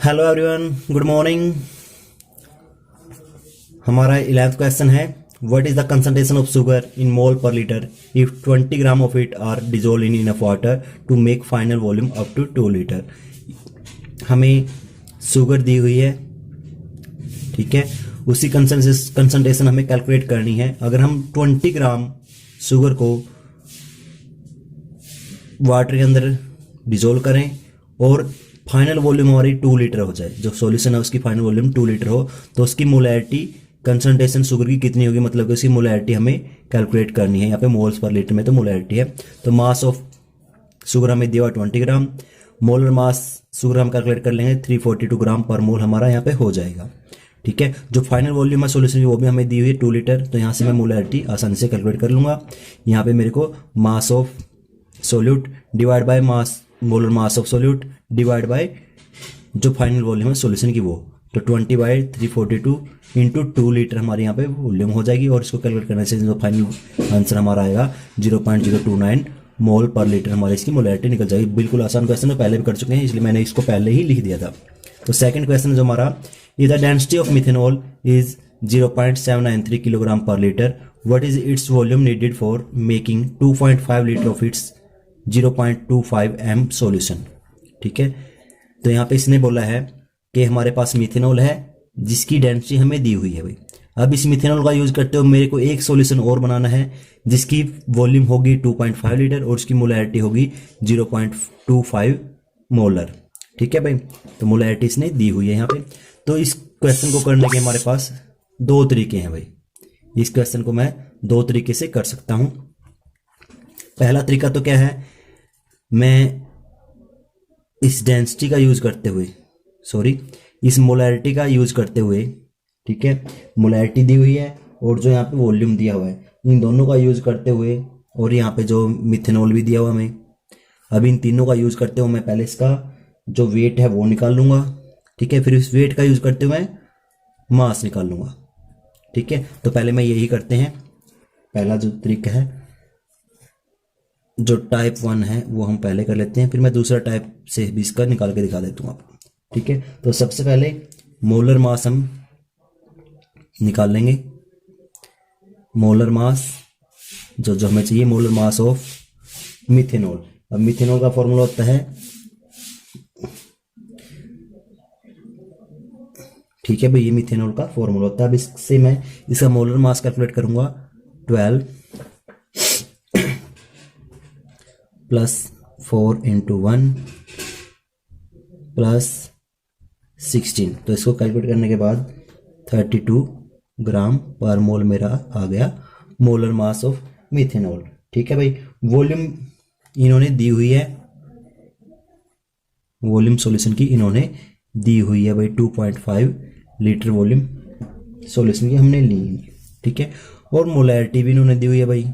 Hello everyone, good morning. हमारा 11th question है, what is the concentration of sugar in mole per litre if 20 gram of it are dissolve in enough water to make final volume up to 2 litre. हमें sugar दी हुई है, ठीक है, उसी concentration हमें कैलकुलेट करनी है। अगर हम 20 ग्राम शुगर को वाटर के अंदर डिजोल्व करें और फाइनल वॉल्यूम हमारी 2 लीटर हो जाए, जो सॉल्यूशन है उसकी फाइनल वॉल्यूम 2 लीटर हो, तो उसकी मोलैरिटी कंसंट्रेशन शुगर की कितनी होगी, मतलब कि उसकी मोलैरिटी हमें कैलकुलेट करनी है। यहाँ पे मोल्स पर लीटर में तो मोलैरिटी है। तो मास ऑफ शुगर हमें दिया हुआ 20 ग्राम, मोलर मास शुगर हम कैलकुलेट कर लेंगे 342 ग्राम पर मोल हमारा यहाँ पे हो जाएगा, ठीक है। जो फाइनल वॉल्यूम है सॉल्यूशन की वो भी हमें दी हुई है 2 लीटर, तो यहाँ से मैं मोलैरिटी आसानी से कैलकुलेट कर लूँगा। यहाँ पे मेरे को mass of solute divide by mass molar mass of solute divide by जो फाइनल वॉल्यूम है सॉल्यूशन की, वो तो 20/342 इंटू 2 लीटर हमारे यहाँ पे वॉल्यूम हो जाएगी। और इसको कैलकुलेट करने से जो फाइनल आंसर हमारा आएगा 0.029 मोल पर लीटर, हमारी इसकी मोलैरिटी निकल जाएगी। बिल्कुल आसान क्वेश्चन है, पहले भी कर चुके हैं, इसलिए मैंने इसको पहले ही लिख दिया था। तो सेकंड क्वेश्चन जो हमारा, the density of methanol is 0.793 kilogram per litre, what is its volume needed for making 2.5 litre of its 0.25 m solution, ठीक है। तो यहाँ पे इसने बोला है कि हमारे पास मिथेनॉल है जिसकी डेंसिटी हमें दी हुई है भाई। अब इस मिथेनॉल का यूज करते हुए मेरे को एक सॉल्यूशन और बनाना है जिसकी वॉल्यूम होगी 2.5 लीटर और उसकी मोलैरिटी होगी 0.25 मोलर, ठीक है भाई। तो मोलैरिटी इसने दी हुई है यहाँ पे। तो इस क्वेश्चन को करने के हमारे पास दो तरीके हैं भाई। इस क्वेश्चन को मैं दो तरीके से कर सकता हूँ। पहला तरीका तो क्या है, मैं इस डेंसिटी का यूज करते हुए, इस मोलैरिटी का यूज करते हुए, ठीक है, मोलैरिटी दी हुई है और जो यहाँ पे वॉल्यूम दिया हुआ है, इन दोनों का यूज करते हुए, और यहाँ पे जो मिथेनॉल भी दिया हुआ हमें, अब इन तीनों का यूज करते हुए मैं पहले इसका जो वेट है वो निकाल लूंगा, ठीक है। फिर इस वेट का यूज करते हुए मास निकाल लूंगा, ठीक है। तो पहले मैं यही करते हैं, पहला जो तरीका है, जो टाइप 1 है वो हम पहले कर लेते हैं, फिर मैं दूसरा टाइप से भी इसका निकाल के दिखा देता हूँ आपको, ठीक है। तो सबसे पहले मोलर मास हम निकाल लेंगे। मोलर मास जो हमें चाहिए, मोलर मास ऑफ मिथेनॉल। अब मिथेनॉल का फॉर्मूला होता है, ठीक है भाई, ये मिथेनॉल का फॉर्मूला होता है। अब इससे मैं इसका मोलर मास कैलकुलेट करूंगा 12 प्लस 4 इंटू 1 प्लस 16, तो इसको कैलकुलेट करने के बाद 32 ग्राम पर मोल मेरा आ गया मोलर मास ऑफ मिथेनॉल, ठीक है भाई। वॉल्यूम इन्होंने दी हुई है, वॉल्यूम सॉल्यूशन की इन्होंने दी हुई है भाई 2.5 लीटर वॉल्यूम सॉल्यूशन की हमने ली, ठीक है। और मोलैरिटी भी इन्होंने दी हुई है भाई,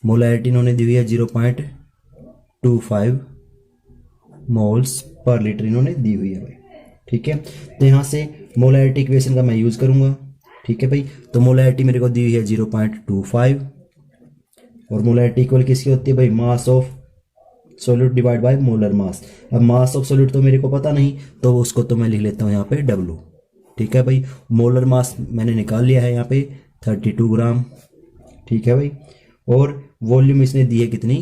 मोलैरिटी इन्होंने दी हुई है 0.25 मोल्स पर लीटर इन्होंने दी हुई है भाई, ठीक है। तो यहाँ से मोलैरिटी इक्वेशन का मैं यूज करूंगा, ठीक है भाई। तो मोलैरिटी मेरे को दी हुई है 0.25 और मोलैरिटी इक्वल किसकी होती है भाई, mass of solute divide by molar mass. अब मास ऑफ सोल्यूट तो मेरे को पता नहीं, तो उसको तो मैं लिख लेता हूँ यहाँ पे W, ठीक है भाई। मोलर मास मैंने निकाल लिया है यहाँ पे 32 ग्राम, ठीक है भाई। और वॉल्यूम इसने दी है कितनी,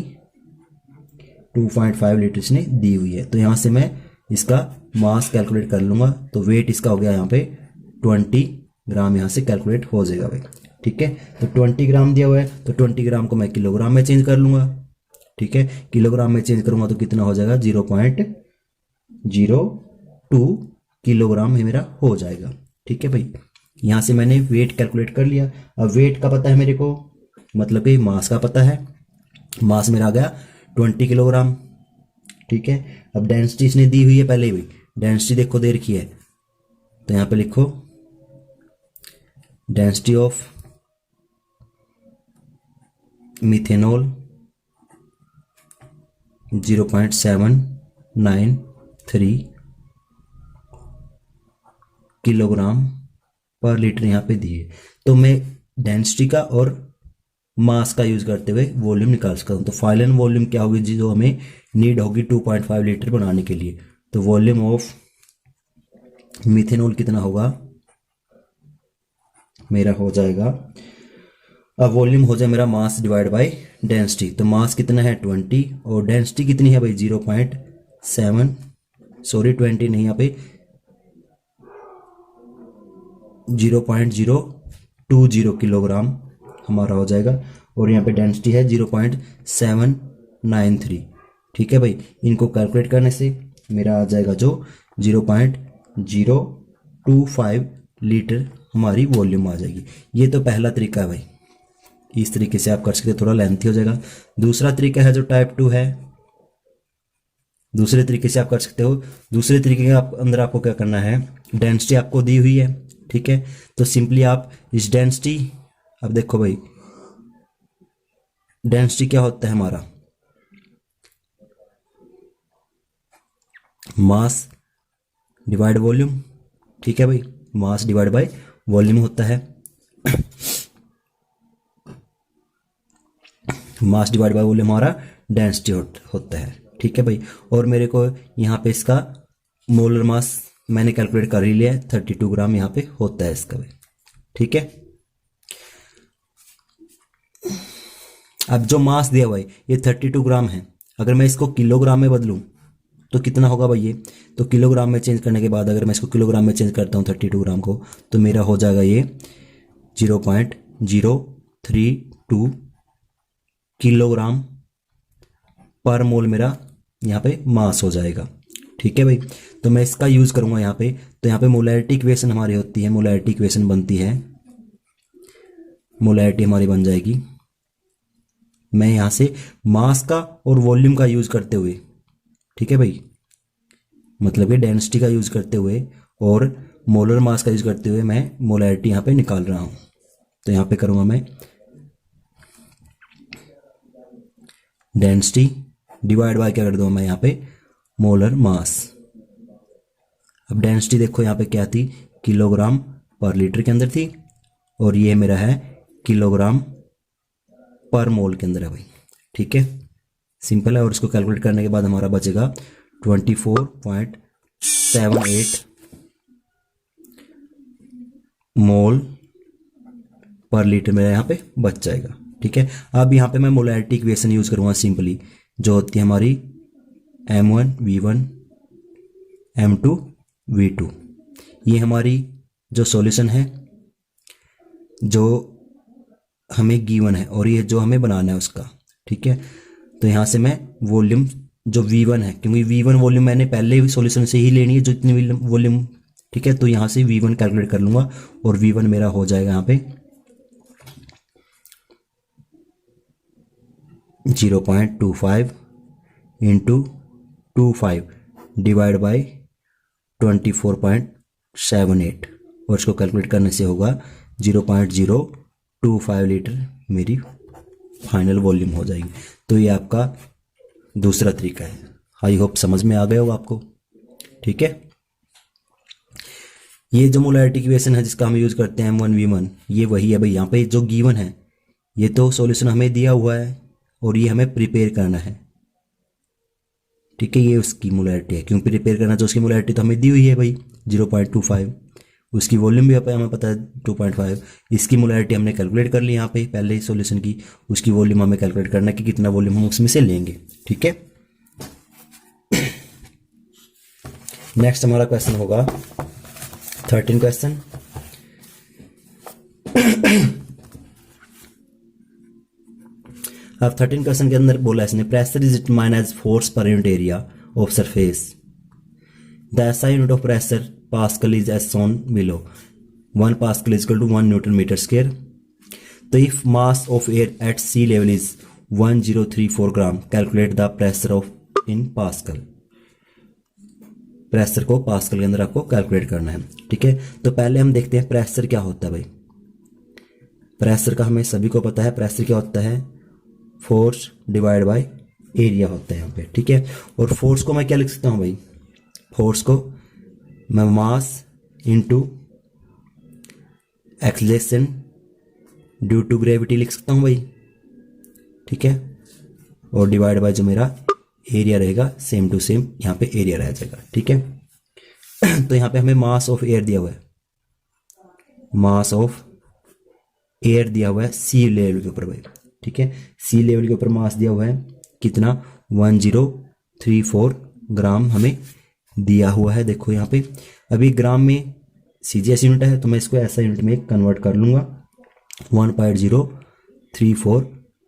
2.5 लीटर इसने दी हुई है। तो यहाँ से मैं इसका मास कैलकुलेट कर लूंगा, तो वेट इसका हो गया यहाँ पे 20 ग्राम, यहाँ से कैलकुलेट हो जाएगा भाई, ठीक है। तो 20 ग्राम दिया हुआ है, तो 20 ग्राम को मैं किलोग्राम में चेंज कर लूंगा, ठीक है। किलोग्राम में चेंज करूंगा तो कितना हो जाएगा, 0.02 किलोग्राम ही मेरा हो जाएगा, ठीक है भाई। यहाँ से मैंने वेट कैलकुलेट कर लिया। अब वेट का पता है मेरे को, मतलब कि मास का पता है, मास मेरा आ गया 20 किलोग्राम, ठीक है। अब डेंसिटी इसने दी हुई है पहले भी, डेंसिटी देखो दे रखी है, तो यहाँ पे लिखो density of methanol 0.793 kilogram per litre यहाँ पे दिए। तो मैं डेंसिटी का और मास का यूज़ करते हुए वॉल्यूम निकाल सकता हूँ। तो फाइनल वॉल्यूम क्या होगी जी, जो हमें नीड होगी 2.5 लीटर बनाने के लिए। तो वॉल्यूम ऑफ मिथेनॉल कितना होगा मेरा, हो जाएगा, अब वॉल्यूम हो जाए मेरा मास डिवाइड बाय डेंसिटी। तो मास कितना है 20 और डेंसिटी कितनी है भाई 0.7, सॉरी 20 नहीं, यहाँ पे 0.020 किलोग्राम हमारा हो जाएगा और यहाँ पे डेंसिटी है 0.793। ठीक है भाई, इनको कैलकुलेट करने से मेरा आ जाएगा जो 0.025 लीटर हमारी वॉल्यूम आ जाएगी। ये तो पहला तरीका है भाई, इस तरीके से आप कर सकते, थोड़ा लेंथी हो जाएगा। दूसरा तरीका है जो टाइप 2 है, दूसरे तरीके से आप कर सकते हो। दूसरे तरीके के अंदर आपको क्या करना है, डेंसिटी आपको दी हुई है, ठीक है, तो सिंपली आप इस डेंसिटी, अब देखो भाई डेंसिटी क्या होता है हमारा, मास डिवाइड वॉल्यूम। ठीक है भाई, मास डिवाइड बाय वॉल्यूम होता है, मास डिवाइड बाय वॉल्यूम हमारा डेंसिटी होता है। ठीक है भाई, और मेरे को यहाँ पे इसका मोलर मास मैंने कैलकुलेट कर ही लिया है, 32 ग्राम यहाँ पे होता है इसका भाई। ठीक है, अब जो मास दिया हुआ है ये 32 ग्राम है, अगर मैं इसको किलोग्राम में बदलूं तो कितना होगा भाई ये, तो किलोग्राम में चेंज करने के बाद अगर मैं इसको किलोग्राम में चेंज करता हूँ 32 ग्राम को, तो मेरा हो जाएगा ये 0.032 किलोग्राम पर मोल मेरा यहाँ पे मास हो जाएगा। ठीक है भाई, तो मैं इसका यूज़ करूँगा यहाँ पे, तो यहाँ पे मोलैरिटी इक्वेशन हमारी होती है, मोलैरिटी इक्वेशन बनती है, मोलैरिटी हमारी बन जाएगी, मैं यहाँ से मास का और वॉल्यूम का यूज़ करते हुए, ठीक है भाई, मतलब कि डेंसिटी का यूज़ करते हुए और मोलर मास का यूज़ करते हुए मैं मोलैरिटी यहाँ पे निकाल रहा हूँ। तो यहाँ पे करूँगा मैं डेंसिटी डिवाइड बाय क्या कर दूँगा मैं यहाँ पे मोलर मास। अब डेंसिटी देखो यहाँ पे क्या थी, किलोग्राम पर लीटर के अंदर थी, और ये मेरा है किलोग्राम पर मोल के अंदर है भाई। ठीक है, सिंपल है, और इसको कैलकुलेट करने के बाद हमारा बचेगा 24.78 मोल पर लीटर मेरा यहाँ पे बच जाएगा। ठीक है, अब यहाँ पे मैं मोलैरिटी इक्वेशन यूज़ करूँगा सिंपली, जो होती है हमारी M1 V1 M2 V2। ये हमारी जो सॉल्यूशन है जो हमें गिवन है और ये जो हमें बनाना है उसका। ठीक है, तो यहाँ से मैं वॉल्यूम जो V1 है, क्योंकि V1 वॉल्यूम मैंने पहले भी सॉल्यूशन से ही लेनी है जो इतनी वॉल्यूम, ठीक है, तो यहाँ से V1 कैलकुलेट कर लूँगा और V1 मेरा हो जाएगा यहाँ पे 0.25 इंटू 25 डिवाइड बाई 24.78, और इसको कैलकुलेट करने से होगा 0.025 लीटर मेरी फाइनल वॉल्यूम हो जाएगी। तो ये आपका दूसरा तरीका है, आई होप समझ में आ गया होगा आपको। ठीक है, ये जो मोलैरिटी इक्वेशन है जिसका हम यूज़ करते हैं M1 V1, ये वही है भाई। यहाँ पे जो गिवन है ये तो सॉल्यूशन हमें दिया हुआ है और ये हमें प्रिपेयर करना है। ठीक है, ये उसकी मोलैरिटी है, क्यों प्रिपेयर करना, तो उसकी मोलैरिटी तो हमें दी हुई है भाई 0.25, उसकी वॉल्यूम भी हमें पता है 2.5, इसकी मोलैरिटी हमने कैलकुलेट कर ली यहाँ पे पहले ही सॉल्यूशन की, उसकी वॉल्यूम हमें कैलकुलेट करना है कि कितना वॉल्यूम हम उसमें से लेंगे। ठीक है, नेक्स्ट हमारा क्वेश्चन होगा 13 क्वेश्चन। अब 13 क्वेश्चन के अंदर बोला इसने, pressure is determined as force per unit area of surface, the SI unit of pressure pascal is as shown below, 1 pascal is equal to 1 newton metre square. तो if mass of air at sea level is 1034 gram, calculate the pressure of in pascal. Pressure को pascal के अंदर आपको calculate करना है। ठीक है, तो पहले हम देखते हैं प्रेशर क्या होता है भाई। प्रेशर का हमें सभी को पता है, प्रेशर क्या होता है, फोर्स डिवाइड बाय एरिया होता है यहाँ पे। ठीक है, और फोर्स को मैं क्या लिख सकता हूँ भाई, फोर्स को मैं mass into acceleration due to gravity लिख सकता हूँ भाई। ठीक है, और डिवाइड बाय जो मेरा एरिया रहेगा सेम टू सेम यहाँ पे एरिया रह जाएगा। ठीक है, तो यहाँ पे हमें मास ऑफ एयर दिया हुआ है, मास ऑफ एयर दिया हुआ है सी लेवल के ऊपर भाई। ठीक है, सी लेवल के ऊपर मास दिया हुआ है कितना 1034 ग्राम हमें दिया हुआ है। देखो यहाँ पे अभी ग्राम में सीजीएस यूनिट है तो मैं इसको ऐसा यूनिट में कन्वर्ट कर लूँगा, 1.034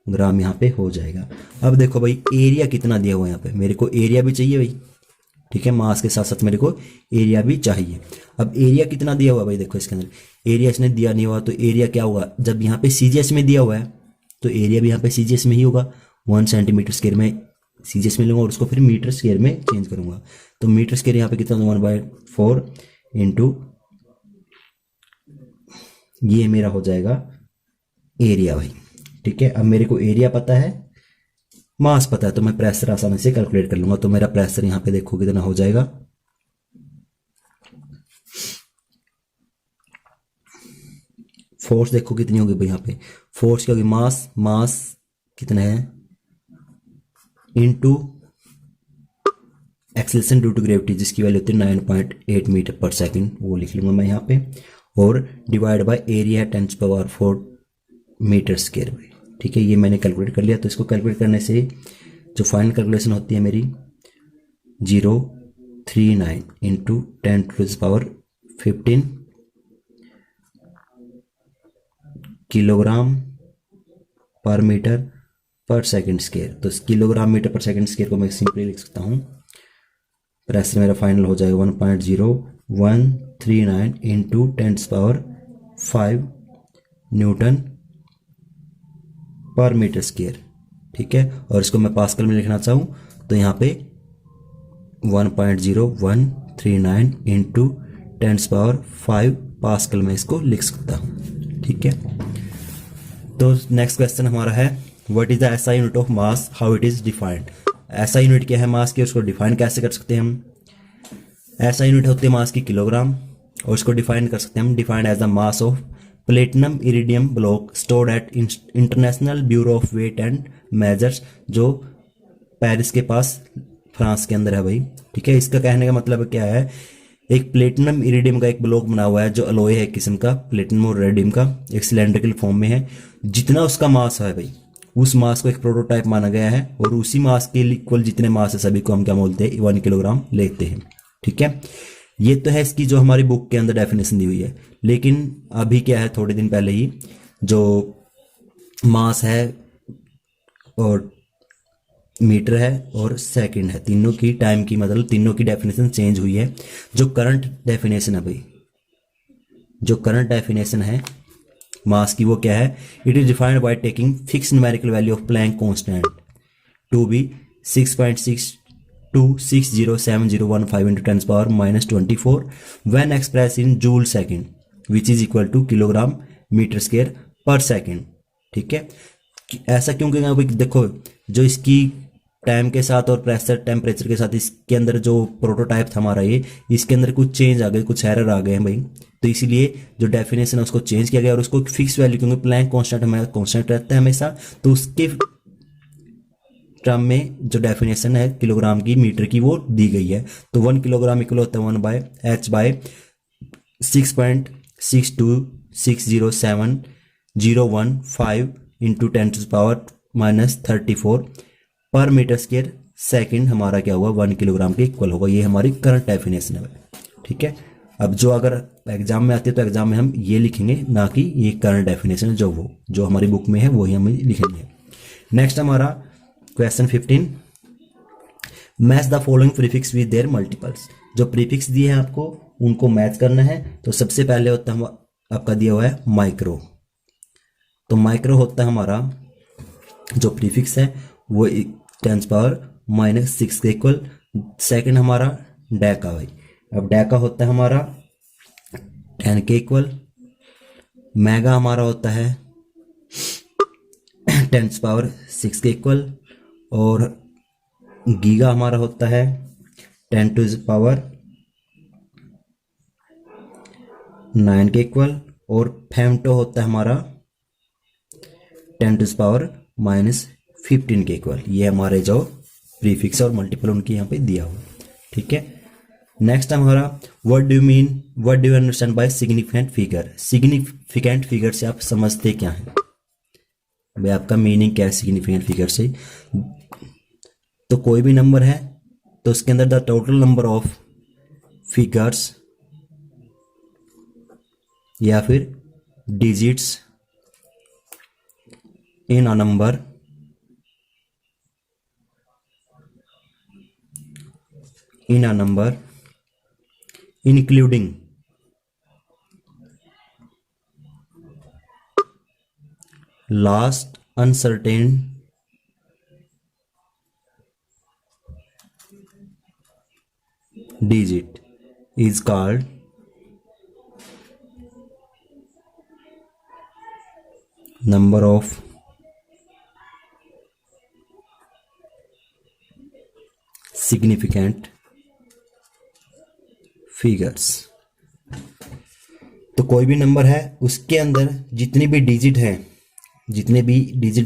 ग्राम यहाँ पे हो जाएगा। अब देखो भाई एरिया कितना दिया हुआ है यहाँ पे, मेरे को एरिया भी चाहिए भाई। ठीक है, मास के साथ साथ मेरे को एरिया भी चाहिए। अब एरिया कितना दिया हुआ है भाई, देखो इसके अंदर एरिया इसने दिया नहीं हुआ तो एरिया क्या हुआ, जब यहाँ पे सीजीएस में दिया हुआ है तो एरिया भी यहाँ पे सीजीएस में ही होगा। 1 सेंटीमीटर स्क्वायर में सीजीएस में लूंगा और उसको फिर मीटर स्क्वायर में चेंज करूंगा। तो मीटर स्क्वायर यहाँ पे कितना 1/4 इंटू ये मेरा हो जाएगा एरिया भाई। ठीक है, अब मेरे को एरिया पता है, मास पता है, तो मैं प्रेशर आसानी से कैलकुलेट कर लूंगा। तो मेरा प्रेशर यहाँ पे देखो कितना हो जाएगा, फोर्स देखो कितनी होगी भाई यहाँ पे, फोर्स क्या होगी, मास कितना है into acceleration due to gravity जिसकी वैल्यू होती है 9.8 मीटर पर सेकंड, वो लिख लूंगा मैं यहाँ पे, और डिवाइड बाय एरिया है 10⁴ मीटर स्क्वायर भाई। ठीक है, ये मैंने कैलकुलेट कर लिया। तो इसको कैलकुलेट करने से जो फाइनल कैलकुलेशन होती है मेरी 039 इंटू 10⁻15 किलोग्राम पर मीटर पर सेकंड स्क्वायर। तो किलोग्राम मीटर पर सेकंड स्क्वायर को मैं सिंपली लिख सकता हूँ, प्रेशर मेरा फाइनल हो जाएगा 1.0139 इंटू 10⁵ न्यूटन पर मीटर स्क्वायर। ठीक है, और इसको मैं पास्कल में लिखना चाहूँ तो यहाँ पे 1.0139 इंटू 10⁵ पास्कल में इसको लिख सकता हूँ। ठीक है, तो नेक्स्ट क्वेश्चन हमारा है what is the SI unit of mass, how it is defined. SI unit क्या है मास की, उसको डिफाइन कैसे कर सकते हैं हम। एसआई यूनिट होती है मास की किलोग्राम, और उसको डिफाइन कर सकते हैं हम, defined as the mass of platinum iridium block stored at international bureau of weight and measures, जो पेरिस के पास फ्रांस के अंदर है भाई। ठीक है, इसका कहने का मतलब क्या है, एक प्लेटिनम इरिडियम का एक ब्लॉक बना हुआ है जो अलॉय है एक किस्म का, प्लेटिनम और इरिडियम का, एक सिलेंड्रिकल फॉर्म में है। जितना उसका मास है भाई उस मास को एक प्रोटोटाइप माना गया है, और उसी मास के इक्वल जितने मास है सभी को हम क्या बोलते हैं 1 किलोग्राम लेते हैं। ठीक है, ये तो है इसकी जो हमारी बुक के अंदर डेफिनेशन दी हुई है। लेकिन अभी क्या है, थोड़े दिन पहले ही जो मास है और मीटर है और सेकंड है, तीनों की टाइम की मतलब तीनों की डेफिनेशन चेंज हुई है। जो करंट डेफिनेशन है भाई, जो करंट डेफिनेशन है मास की वो क्या है, it is defined by taking fix numerical value of Planck constant to be 6.62607015 into 10⁻⁻24 when expressed in joule second which is equal to kilogram metre square पर सेकंड। ठीक है, ऐसा क्यों कहेंगे भाई, देखो जो इसकी टाइम के साथ और प्रेशर टेम्परेचर के साथ इसके अंदर जो प्रोटोटाइप था हमारा ये, इसके अंदर कुछ चेंज आ गए, कुछ एरर आ गए हैं भाई। तो इसीलिए जो डेफिनेशन है उसको चेंज किया गया और उसको फिक्स वैल्यू, क्योंकि प्लैंक कांस्टेंट हमारा कांस्टेंट रहता है हमेशा, तो उसके टर्म में जो डेफिनेशन है किलोग्राम की मीटर की वो दी गई है। तो 1 किलोग्राम इक्वल होता है 1/6.62607015 इंटू 10⁻⁻34 पर मीटर स्क्वायर सेकंड हमारा क्या हुआ 1 किलोग्राम के इक्वल होगा। ये हमारी करंट डेफिनेशन है। ठीक है, अब जो अगर एग्जाम में आती है तो एग्जाम में हम ये लिखेंगे, ना कि ये करंट डेफिनेशन जो हमारी बुक में है वही हमें लिखेंगे। नेक्स्ट हमारा question 15, match the following prefix with their multiples. जो प्रीफिक्स दिए हैं आपको उनको मैच करना है। तो सबसे पहले होता है आपका दिया हुआ है माइक्रो, तो माइक्रो होता है हमारा जो प्रीफिक्स है वो 10⁻⁻6 के इक्वल। सेकंड हमारा डेका भाई, अब डेका होता है हमारा 10 के इक्वल। मेगा हमारा होता है 10⁻6 के इक्वल, और गीगा हमारा होता है 10⁻9 के इक्वल, और फेमटो होता है हमारा 10⁻⁻15 15 के इक्वल। ये हमारे जो प्रीफिक्स और मल्टीपल उनकी यहाँ पे दिया हुआ। ठीक है, नेक्स्ट हमारा what do you understand by significant figure. Significant figure से आप समझते क्या है भाई, आपका मीनिंग क्या है सिग्निफिकेंट फिगर से। तो कोई भी नंबर है तो उसके अंदर the total number of figures या फिर digits in a number including last uncertain digit is called number of significant figures. तो कोई भी नंबर है उसके अंदर जितने भी डिजिट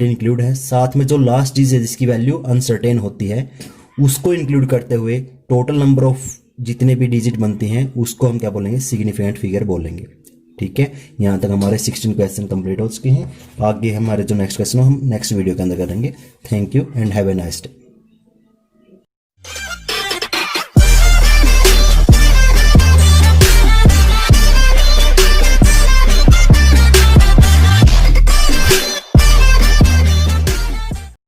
इंक्लूड है, साथ में जो लास्ट डिजिट है जिसकी वैल्यू अनसर्टेन होती है उसको इंक्लूड करते हुए टोटल नंबर ऑफ जितने भी डिजिट बनते हैं उसको हम क्या बोलेंगे, सिग्निफिकेंट फिगर बोलेंगे। ठीक है, यहाँ तक हमारे 16 क्वेश्चन कंप्लीट हो चुके हैं। आगे हमारे जो नेक्स्ट क्वेश्चन हम नेक्स्ट वीडियो के अंदर करेंगे। Thank you and have a nice day.